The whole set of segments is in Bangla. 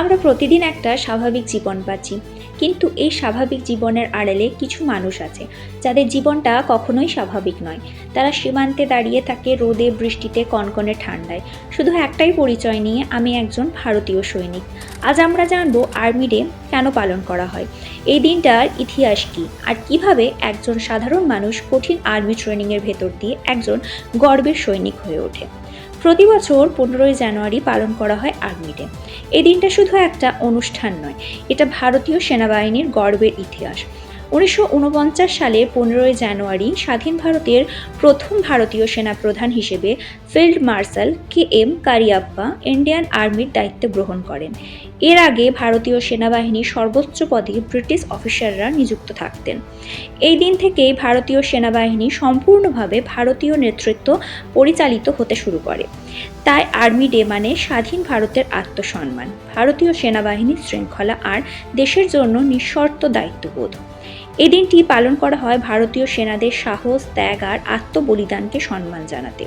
আমরা প্রতিদিন একটা স্বাভাবিক জীবন বাঁচি, কিন্তু এই স্বাভাবিক জীবনের আড়ালে কিছু মানুষ আছে যাদের জীবনটা কখনোই স্বাভাবিক নয়। তারা সীমান্তে দাঁড়িয়ে থাকে, রোদে বৃষ্টিতে, কনকনে ঠান্ডায়, শুধু একটাই পরিচয় নিয়ে, আমি একজন ভারতীয় সৈনিক। আজ আমরা জানবো আর্মি ডে কেন পালন করা হয়, এই দিনটার ইতিহাস কী, আর কিভাবে একজন সাধারণ মানুষ কঠিন আর্মি ট্রেনিংয়ের ভেতর দিয়ে একজন গর্বের সৈনিক হয়ে ওঠে। প্রতি বছর 15ই জানুয়ারি পালন করা হয় আর্মি ডে। এই দিনটা শুধু একটা অনুষ্ঠান নয়, এটা ভারতীয় সেনাবাহিনীর গর্বের ইতিহাস। 1949 সালে 15ই জানুয়ারি স্বাধীন ভারতের প্রথম ভারতীয় সেনাপ্রধান হিসেবে field marshal KM Cariappa Indian আর্মির দায়িত্ব গ্রহণ করেন। এর আগে ভারতীয় সেনাবাহিনীর সর্বোচ্চ পদে ব্রিটিশ অফিসাররা নিযুক্ত থাকতেন। এই দিন থেকেই ভারতীয় সেনাবাহিনী সম্পূর্ণভাবে ভারতীয় নেতৃত্ব পরিচালিত হতে শুরু করে। তাই আর্মি ডে মানে স্বাধীন ভারতের আত্মসম্মান, ভারতীয় সেনাবাহিনীর শৃঙ্খলা আর দেশের জন্য নিঃশর্ত দায়িত্ববোধ। এই দিনটি পালন করা হয় ভারতীয় সেনাদের সাহস, ত্যাগ আর আত্মবলিদানকে সম্মান জানাতে।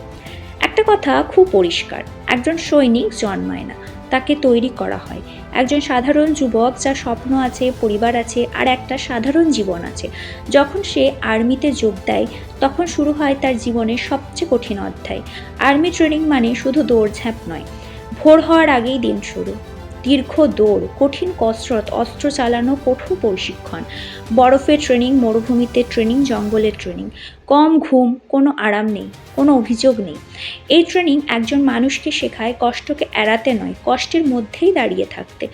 একটা কথা খুব পরিষ্কার, একজন সৈনিক জন্মায় না, তাকে তৈরি করা হয়। একজন সাধারণ যুবক, যার স্বপ্ন আছে, পরিবার আছে আর একটা সাধারণ জীবন আছে, যখন সে আর্মিতে যোগ দেয় তখন শুরু হয় তার জীবনের সবচেয়ে কঠিন অধ্যায়। আর্মি ট্রেনিং মানে শুধু দৌড়ঝাঁপ নয়, ভোর হওয়ার আগেই দিন শুরু, দীর্ঘ দৌড়, কঠিন কসরত, অস্ত্র চালানো, কঠোর প্রশিক্ষণ, বরফে ট্রেনিং, মরুভূমিতে ট্রেনিং, জঙ্গলে ট্রেনিং, কম ঘুম, কোনো আরাম নেই, কোনো অভিযোগ নেই। এই ট্রেনিং একজন মানুষকে শেখায় কষ্টকে এড়াতে নয়, কষ্টের মধ্যেই দাঁড়িয়ে থাকতে।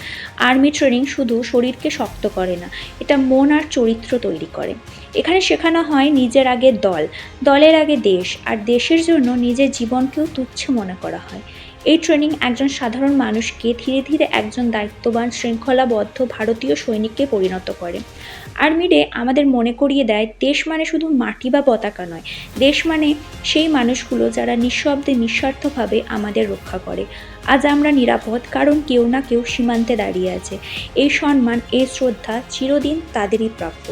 আর্মি ট্রেনিং শুধু শরীরকে শক্ত করে না, এটা মন আর চরিত্র তৈরি করে। এখানে শেখানো হয় নিজের আগে দল, দলের আগে দেশ, আর দেশের জন্য নিজের জীবনকেও তুচ্ছ মনে করা হয়। এই ট্রেনিং একজন সাধারণ মানুষকে ধীরে ধীরে একজন দায়িত্ববান, শৃঙ্খলাবদ্ধ ভারতীয় সৈনিককে পরিণত করে। আর্মি ডে আমাদের মনে করিয়ে দেয়, দেশ মানে শুধু মাটি বা পতাকা নয়, দেশ মানে সেই মানুষগুলো যারা নিঃশব্দে, নিঃস্বার্থভাবে আমাদের রক্ষা করে। আজ আমরা নিরাপদ কারণ কেউ না কেউ সীমান্তে দাঁড়িয়ে আছে। এই সম্মান, এই শ্রদ্ধা চিরদিন তাদেরই প্রাপ্য।